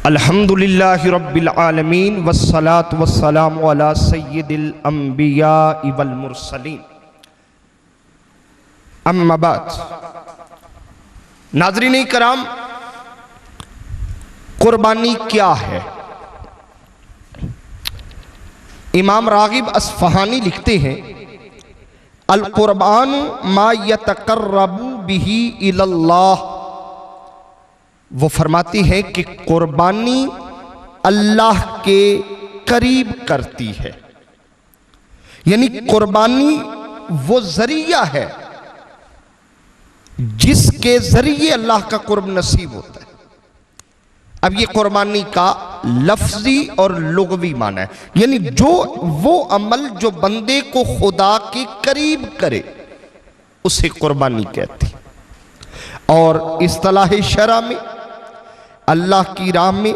अल्हम्दुलिल्लाहि रब्बिल आलमीन वस्सलातु वस्सलामु अला सय्यिदिल अंबिया वल मुरसलीन अम्मा बाद। नाज़रीन कराम, कुर्बानी क्या है? इमाम रागिब अस्फहानी लिखते हैं, अल कुर्बान मा यतकर्रबु बिही इलल्लाह। वो फरमाती है कि कुर्बानी अल्लाह के करीब करती है, यानी कुर्बानी वो जरिया है जिसके जरिए अल्लाह का कुर्ब नसीब होता है। अब ये कुर्बानी का लफ्जी और लुग़वी माना है, यानी जो वो अमल जो बंदे को खुदा के करीब करे उसे कुर्बानी कहती। और इस्तिलाह शरा में अल्लाह की राह में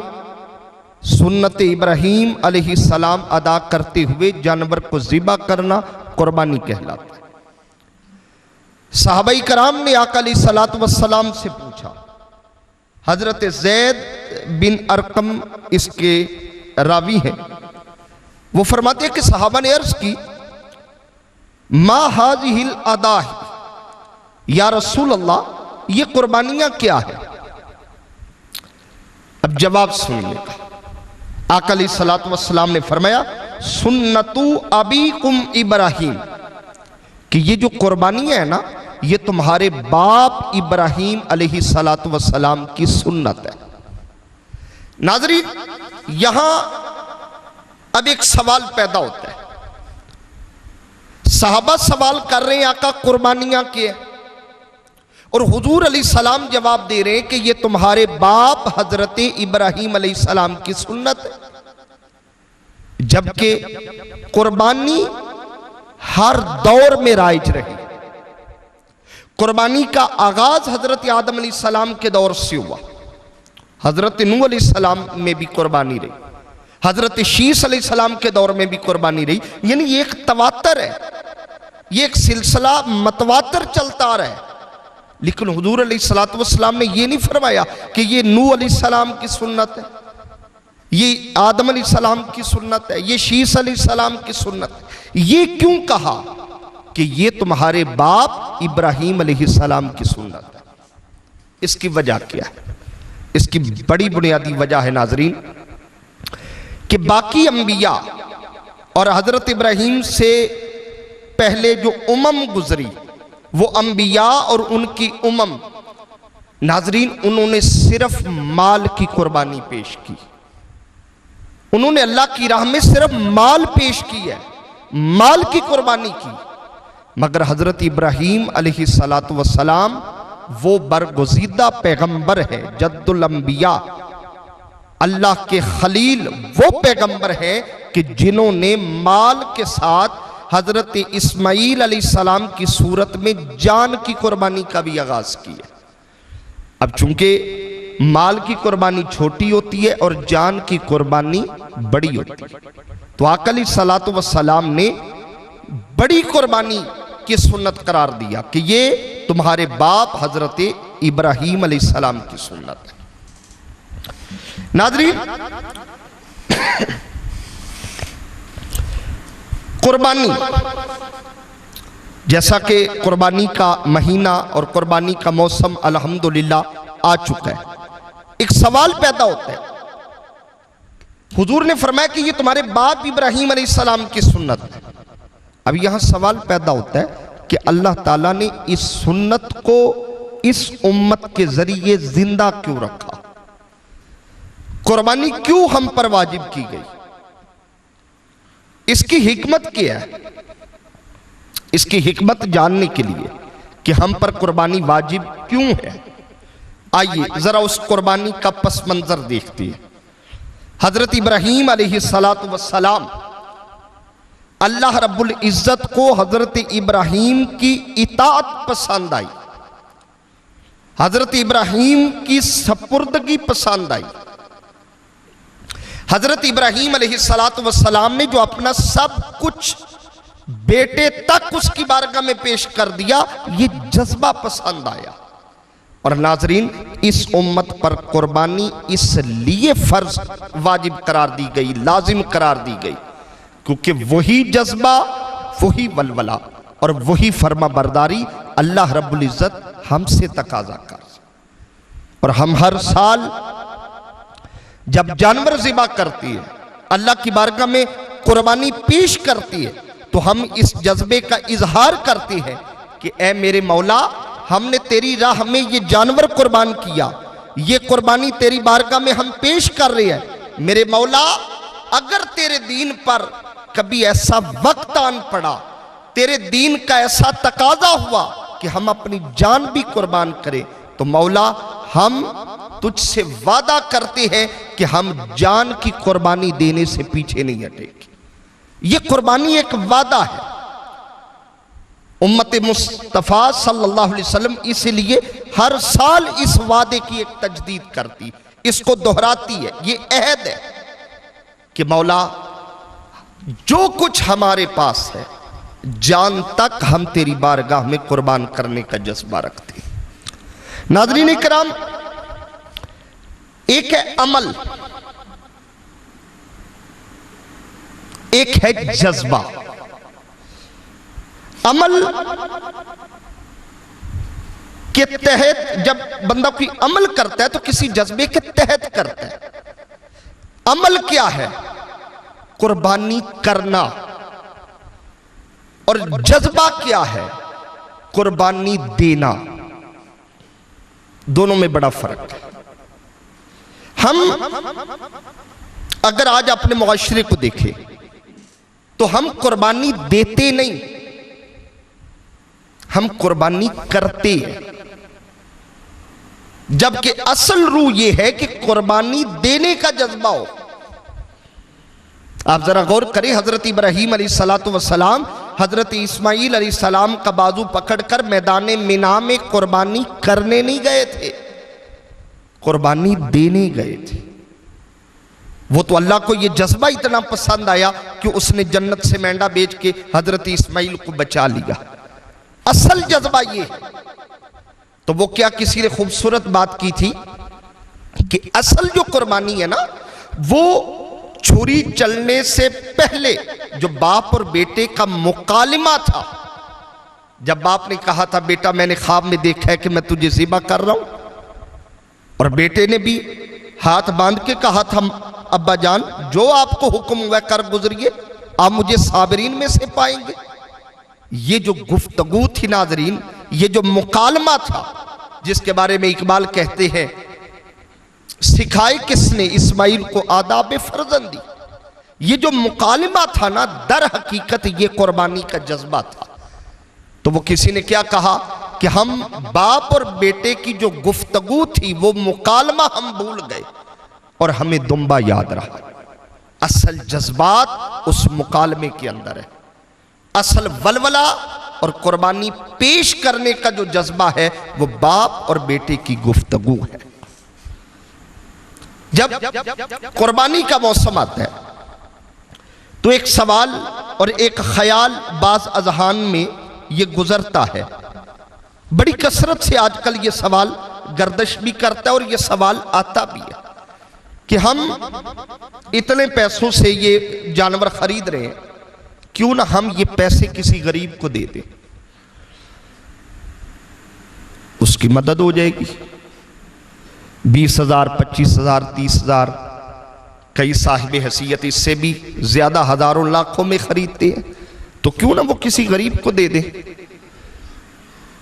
सुन्नत इब्राहीम अलैहिस्सलाम अदा करते हुए जानवर को ज़िबा करना कुर्बानी कहलाता है। सहाबाई कराम ने आका अलैहिस्सलातु वस्सलाम से पूछा, हजरत ज़ैद बिन अरकम इसके रावी हैं, वो फरमाते हैं कि सहाबा ने अर्ज की, मा हाज़िहिल अदाही या रसूल अल्लाह, ये कुर्बानियां क्या है? अब जवाब सुनिए। आका अलैहिस्सलातु वस्सलाम ने फरमाया, सुन्नतु अबीकुम इब्राहीम, कि ये जो कुर्बानियां है ना, ये तुम्हारे बाप इब्राहीम अलैहिस्सलातु वस्सलाम की सुन्नत है। नाज़रीन, यहां अब एक सवाल पैदा होता है। सहाबा सवाल कर रहे हैं, आका कुर्बानियां क्या है? और हुजूर अलैहिस्सलाम जवाब दे रहे हैं कि ये तुम्हारे बाप हजरत इब्राहीम अलैहिस्सलाम की सुन्नत है। जबकि कुर्बानी हर दौर में राइज रही। कुर्बानी का आगाज हजरत आदम अलैहिस्सलाम के दौर से हुआ, हजरत नूह अलैहिस्सलाम में भी कुर्बानी रही, हजरत शीस अलैहिस्सलाम के दौर में भी कुर्बानी रही। यानी ये एक तवातर है, ये एक सिलसिला मतवातर चलता आ रहा है। लेकिन हुजूर अलैहिस्सलातु वस्सलाम ने ये नहीं फरमाया कि ये नूह अलैहिस्सलाम की सुन्नत है, ये आदम अलैहिस्सलाम की सुन्नत है, ये शीस अलैहिस्सलाम की सुन्नत है। ये क्यों कहा कि ये तुम्हारे बाप इब्राहीम अलैहिस्सलाम की सुन्नत है? इसकी वजह क्या है? इसकी बड़ी बुनियादी वजह है नाज़रीन कि बाकी अंबिया और हजरत इब्राहीम से पहले जो उमम गुजरी, वो अंबिया और उनकी उमम, नाजरीन, उन्होंने सिर्फ माल की कुर्बानी पेश की। उन्होंने अल्लाह की राह में सिर्फ माल पेश की है, माल की कुर्बानी की। मगर हजरत इब्राहीम अलैहिस्सलातु वस्सलाम वो बरगुज़ीदा पैगंबर है, जद्दुल अंबिया, अल्लाह के खलील, वो पैगंबर है कि जिन्होंने माल के साथ हजरत इस्माईल अलैहिस्सलाम की सूरत में जान की कुर्बानी का भी आगाज किया। अब चूंकि माल की कुर्बानी छोटी होती है और जान की कुर्बानी बड़ी होती है, तो आका अलैहिस्सलातु वस्सलाम ने बड़ी कुर्बानी की सुन्नत करार दिया कि ये तुम्हारे बाप हजरत इब्राहीम अलैहिस्सलाम की सुन्नत है। नाज़रीन, कुर्बानी, जैसा कि कुर्बानी का महीना और कुर्बानी का मौसम अल्हम्दुलिल्लाह आ चुका है, एक सवाल पैदा होता है। हुजूर ने फरमाया कि ये तुम्हारे बाप इब्राहीम अलैहिस्सलाम की सुन्नत है। अब यहां सवाल पैदा होता है कि अल्लाह ताला ने इस सुन्नत को इस उम्मत के जरिए जिंदा क्यों रखा? कुर्बानी क्यों हम पर वाजिब की गई? इसकी हिकमत क्या है? इसकी हिकमत जानने के लिए कि हम पर कुर्बानी वाजिब क्यों है, आइए जरा उस कुर्बानी का पस मंजर देखते हैं। हजरत इब्राहीम अलैहिस्सलातु वस्सलाम, अल्लाह रब्बुल इज्जत को हजरत इब्राहीम की इताअत पसंद आई, हजरत इब्राहीम की सपुर्दगी पसंद आई। हजरत इब्राहीम अलैहिस्सलातु वस्सलाम ने जो अपना सब कुछ बेटे तक उसकी बारगाह में पेश कर दिया, ये जज्बा पसंद आया। और नाजरीन, इस उम्मत पर कुर्बानी इसलिए फर्ज वाजिब करार दी गई, लाजिम करार दी गई, क्योंकि वही जज्बा, वही वलवला और वही फर्मा बरदारी अल्लाह रब्बुल इज़्ज़त हमसे तकाजा कर। और हम हर साल जब जानवर ज़िबा करती है, अल्लाह की बारगाह में कुर्बानी पेश करती है, तो हम इस जज्बे का इजहार करते हैं कि ए मेरे मौला, हमने तेरी राह में ये जानवर कुर्बान किया, ये कुर्बानी तेरी बारगाह में हम पेश कर रहे हैं। मेरे मौला, अगर तेरे दीन पर कभी ऐसा वक्त आन पड़ा, तेरे दीन का ऐसा तकाजा हुआ कि हम अपनी जान भी कुर्बान करें, तो मौला हम तुझसे वादा करते हैं कि हम जान की कुर्बानी देने से पीछे नहीं हटेंगे। ये कुर्बानी एक वादा है। उम्मत मुस्तफ़ा सल्लल्लाहु अलैहि वसल्लम इसलिए हर साल इस वादे की एक तजदीद करती, इसको दोहराती है। ये अहद है कि मौला, जो कुछ हमारे पास है, जान तक हम तेरी बारगाह में कुर्बान करने का जज्बा रखते हैं। नाज़रीन इकराम, एक है अमल, एक है जज्बा। अमल के तहत जब बंदा कोई अमल करता है तो किसी जज्बे के तहत करता है। अमल क्या है? कुर्बानी करना। और जज्बा क्या है? कुर्बानी देना। दोनों में बड़ा फर्क है। हम अगर आज अपने मुआशरे को देखें तो हम कुर्बानी देते नहीं, हम कुर्बानी करते हैं, जबकि असल रूह यह है कि कुर्बानी देने का जज्बा हो। आप जरा गौर करें, हजरत इब्राहीम अलैहिस्सलातु वस्सलाम हजरत इस्माइल अलैहिस्सलाम का बाजू पकड़कर मैदान मिना में कुर्बानी करने नहीं गए थे, कुर्बानी देने गए थे। वो तो अल्लाह को ये जज्बा इतना पसंद आया कि उसने जन्नत से मेंढा बेच के हजरत इस्माइल को बचा लिया। असल जज्बा ये है। तो वो क्या, किसी ने खूबसूरत बात की थी कि असल जो कुर्बानी है ना, वो छुरी चलने से पहले जो बाप और बेटे का मुकालिमा था, जब बाप ने कहा था, बेटा मैंने ख्वाब में देखा है कि मैं तुझे ज़िबा कर रहा हूं, और बेटे ने भी हाथ बांध के कहा था, अब्बा जान जो आपको हुक्म हुआ कर गुजरिए, आप मुझे साबरीन में से पाएंगे। ये जो गुफ्तगू थी नाजरीन, ये जो मुकालमा था, जिसके बारे में इकबाल कहते हैं, सिखाए किसने इस्माइल को आदाब फर्जंदी। ये जो मुकालमा था ना, दर हकीकत ये कुर्बानी का जज्बा था। तो वो किसी ने क्या कहा कि हम बाप और बेटे की जो गुफ्तगू थी, वो मुकालमा हम भूल गए और हमें दुम्बा याद रहा। असल जज्बात उस मुकालमे के अंदर है। असल वलवला और कुर्बानी पेश करने का जो जज्बा है, वो बाप और बेटे की गुफ्तगू है। जब कुर्बानी का मौसम आता है तो एक सवाल और एक ख्याल बाज अजहान में ये गुजरता है, बड़ी कसरत से आजकल ये सवाल गर्दिश भी करता है और ये सवाल आता भी है कि हम इतने पैसों से ये जानवर खरीद रहे हैं, क्यों ना हम ये पैसे किसी गरीब को दे दें, उसकी मदद हो जाएगी। 20,000, 25,000, 30,000, कई साहिब हैसियत इससे भी ज्यादा हजारों लाखों में खरीदते हैं, तो क्यों ना वो किसी गरीब को दे दे।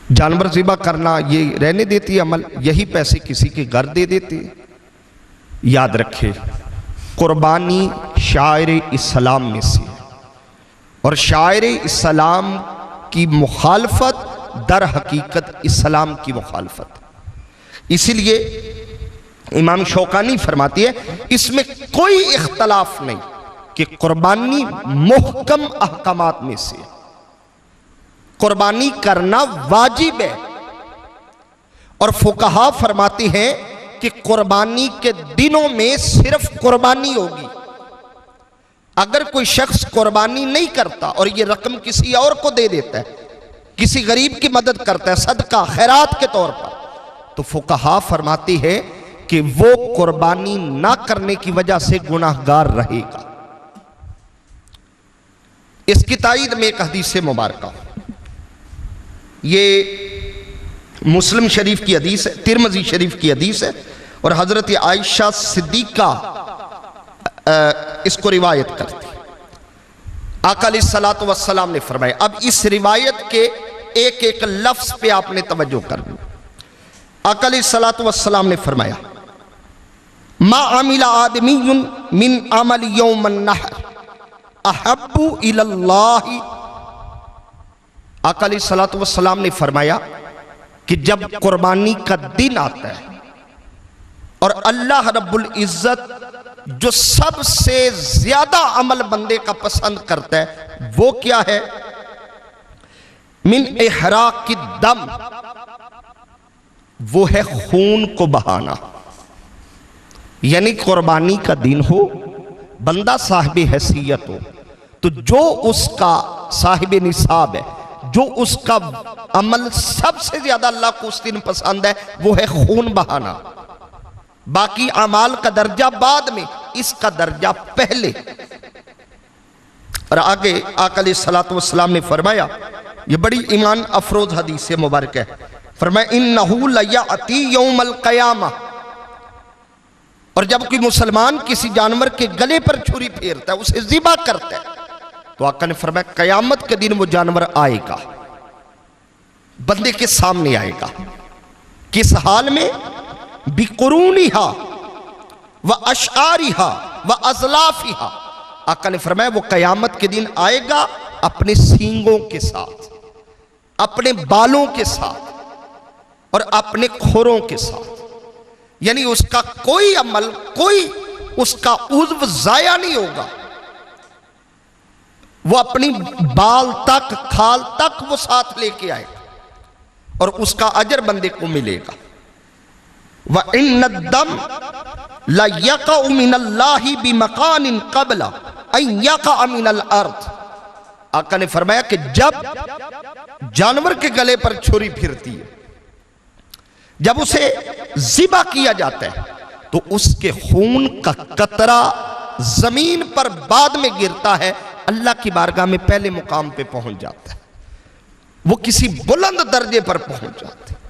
जानवर ज़िबा करना ये रहने देती अमल, यही पैसे किसी के घर दे देते। याद रखे, कुर्बानी शायर इस्लाम में से, और शायर इस्लाम की मुखालफत दर हकीकत इस्लाम की मुखालफत। इसीलिए इमाम शौकानी फरमाती है, इसमें कोई इख्तलाफ नहीं कि कुर्बानी मुहकम अहकामात में से, कुर्बानी करना वाजिब है। और फुकहा फरमाते हैं कि कुर्बानी के दिनों में सिर्फ कुर्बानी होगी। अगर कोई शख्स कुर्बानी नहीं करता और ये रकम किसी और को दे देता है, किसी गरीब की मदद करता है, सदका खैरात के तौर पर, तो फुकहा फरमाती है कि वो कुर्बानी ना करने की वजह से गुनाहगार रहेगा। इसकी तायीद में एक हदीस मुबारक, ये मुस्लिम शरीफ की हदीस है, तिरमिज़ी शरीफ की हदीस है, और हजरत आयशा सिद्दीका इसको रिवायत करती। आका अलैहिस्सलातु वस्सलाम ने फरमाया, अब इस रिवायत के एक एक लफ्ज पे आपने तवज्जो करनी। आका अलैहिस्सलातु वस्सलाम ने फरमाया, मा अमिला आदमीयुन मिन अमल यौमन नहर अहब्बु इलल्लाहि। आका अलैहिस्सलातु वस्सलाम ने फरमाया कि जब कुर्बानी का दिन आता है और अल्लाह रब्बुल इज्जत जो सबसे ज्यादा अमल बंदे का पसंद करता है वो क्या है? मिन इहराक़ि दम, वो है खून को बहाना। यानी कुर्बानी का दिन हो, बंदा साहिब हैसियत हो, तो जो उसका साहिब निसाब है, जो उसका अमल सबसे ज्यादा अल्लाह को उस दिन पसंद है, वो है खून बहाना। बाकी अमाल का दर्जा बाद में, इसका दर्जा पहले। और आगे आका अलैहिस्सलातु वस्सलाम ने फरमाया, ये बड़ी ईमान अफरोज हदीस मुबारक है, फरमाया इन्नहु लयअती यौमल क़यामा। और जब कोई मुसलमान किसी जानवर के गले पर छुरी फेरता है, उसे ज़िबा करता है, तो आका ने फरमाया क़यामत के दिन वो जानवर आएगा, बंदे के सामने आएगा। किस हाल में? बिकुरूनिहा व अशआरिहा व अज़लाफिहा। आका ने फरमाया वो क़यामत के दिन आएगा अपने सींगों के साथ, अपने बालों के साथ और अपने खुरों के साथ। यानी उसका कोई अमल, कोई उसका उज़्व ज़ाया नहीं होगा, वो अपनी बाल तक, खाल तक वो साथ लेके आएगा और उसका अजर बंदे को मिलेगा। व इन्नद्दम ला यक़अ मिनल्लाहि बिमकानिन क़ब्ला अन यक़अ मिनल अर्द। आका ने फरमाया कि जब जानवर के गले पर छुरी फिरती है, जब उसे ज़िबा किया जाता है, तो उसके खून का कतरा जमीन पर बाद में गिरता है, अल्लाह की बारगाह में पहले मुकाम पे पहुंच जाता है, वो किसी बुलंद दर्जे पर पहुंच जाते हैं।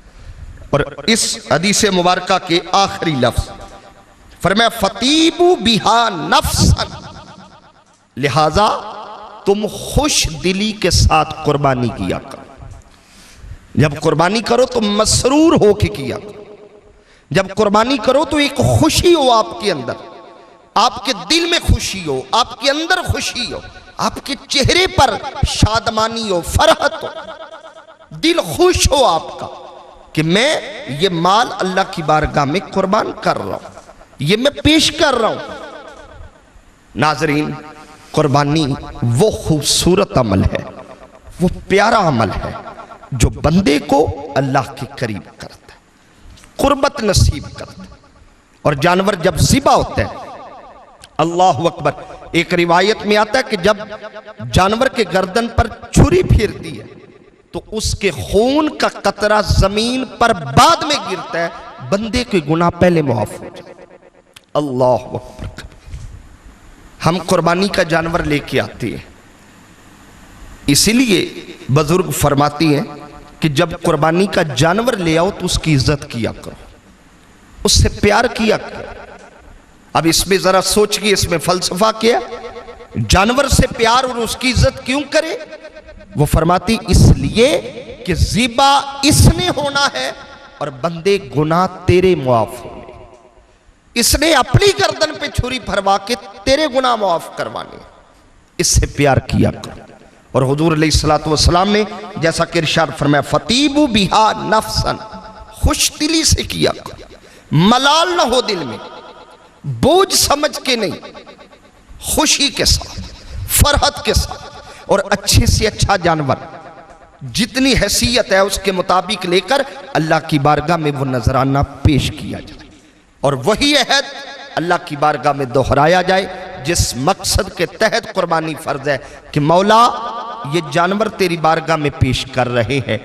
और इस हदीस मुबारका के आखिरी लफ्ज फरमाया फतीबू बिहा नफ्सन, लिहाजा तुम खुश दिली के साथ कुर्बानी किया करो। जब कुर्बानी करो तो मसरूर हो के किया करो। जब कुर्बानी करो तो एक खुशी हो आपके अंदर, आपके दिल में खुशी हो, आपके अंदर खुशी हो, आपके चेहरे पर शादमानी हो, फरहत हो, दिल खुश हो आपका कि मैं ये माल अल्लाह की बारगाह में कुर्बान कर रहा हूं, ये मैं पेश कर रहा हूं। नाजरीन, कुर्बानी वो खूबसूरत अमल है, वो प्यारा अमल है जो बंदे को अल्लाह के करीब करता है, कुर्बत नसीब करता है। और जानवर जब ज़िबा होता है, अल्लाह अकबर, एक रिवायत में आता है कि जब जानवर के गर्दन पर छुरी फिरती है तो उसके खून का कतरा जमीन पर बाद में गिरता है, बंदे के गुनाह पहले मुआफ हो जाते। अल्लाह अकबर। हम कुर्बानी का जानवर लेके आते हैं, इसीलिए बुजुर्ग फरमाती हैं कि जब कुर्बानी का जानवर ले आओ तो उसकी इज्जत किया करो, उससे प्यार किया करो। अब इसमें जरा सोचिए, इसमें फलसफा क्या? जानवर से प्यार और उसकी इज्जत क्यों करे? वो फरमाती इसलिए कि ज़िबा इसने होना है और बंदे गुनाह तेरे मुआफ होंगे। इसने अपनी गर्दन पे छुरी फरवा के तेरे गुनाह मुआफ करवाने, इससे प्यार किया करो। और हुजूर अलैहिस्सलातु वस्सलाम ने जैसा कि इरशाद फरमाया फतीबू बिहा नफ्सन, खुश दिली से किया करो, मलाल ना हो दिल में, बोझ समझ के नहीं, खुशी के साथ, फरहत के साथ। और अच्छे से अच्छा जानवर जितनी हैसियत है उसके मुताबिक लेकर अल्लाह की बारगाह में वो नजराना पेश किया जाए और वही अहद अल्लाह की बारगाह में दोहराया जाए जिस मकसद के तहत कुर्बानी फर्ज है कि मौला ये जानवर तेरी बारगाह में पेश कर रहे हैं,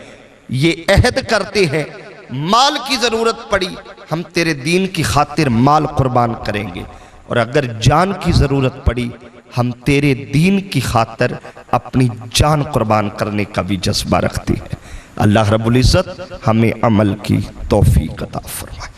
ये अहद करते हैं माल की ज़रूरत पड़ी हम तेरे दीन की खातिर माल कुर्बान करेंगे, और अगर जान की ज़रूरत पड़ी हम तेरे दीन की खातिर अपनी जान कुर्बान करने का भी जज्बा रखते हैं। अल्लाह रब्बुल इज़्ज़त हमें अमल की तौफीक अता फरमाए।